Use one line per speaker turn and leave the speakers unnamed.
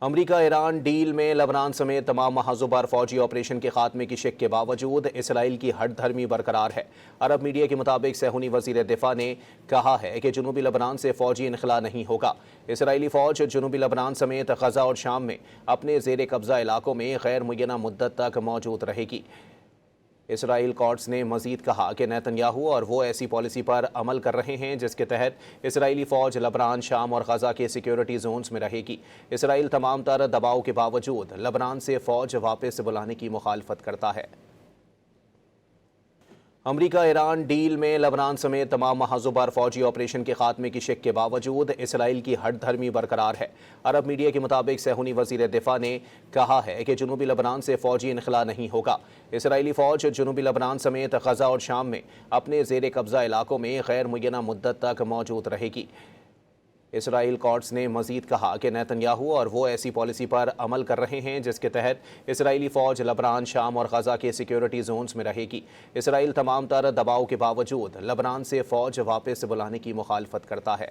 अमरीका Iran deal में Lebanon समेत तमाम महाजों पर फौजी ऑपरेशन के खात्मे की शक के बावजूद इसराइल की हठधर्मी बरकरार है। अरब मीडिया के मुताबिक सहूनी वजीर दिफा ने कहा है कि जनूबी लेबनान से फौजी इनखला नहीं होगा। इसराइली फौज जनूबी लेबनान समेत गजा और शाम में अपने जेर कब्जा इलाकों में गैर मुय्यना मुद्दत तक मौजूद रहेगी। इसराइल कोर्ट्स ने मजीद कहा कि नेतन्याहू और वो ऐसी पॉलिसी पर अमल कर रहे हैं जिसके तहत इसराइली फ़ौज लेबनान, शाम और गजा के सिक्योरिटी जोन्स में रहेगी। इसराइल तमाम तर दबाव के बावजूद लेबनान से फ़ौज वापस बुलाने की मुखालफत करता है। अमरीका ईरान डील में लेबनान समेत तमाम महाजों पर फौजी ऑपरेशन के खात्मे की शक के बावजूद इसराइल की हठधर्मी बरकरार है। अरब मीडिया के मुताबिक सहूनी वजीर दिफा ने कहा है कि जनूबी लेबनान से फौजी इनखला नहीं होगा। इसराइली फौज जनूबी लेबनान समेत गजा और शाम में अपने जेर कब्जा इलाकों में गैर मुय्यना मुद्दत तक मौजूद रहेगी। इसराइल कोर्ट्स ने मजीद कहा कि नेतन्याहू और वो ऐसी पॉलिसी पर अमल कर रहे हैं जिसके तहत इसराइली फ़ौज लेबनान, शाम और गजा के सिक्योरिटी जोन्स में रहेगी। इसराइल तमाम तर दबाव के बावजूद लेबनान से फ़ौज वापस बुलाने की मुखालफत करता है।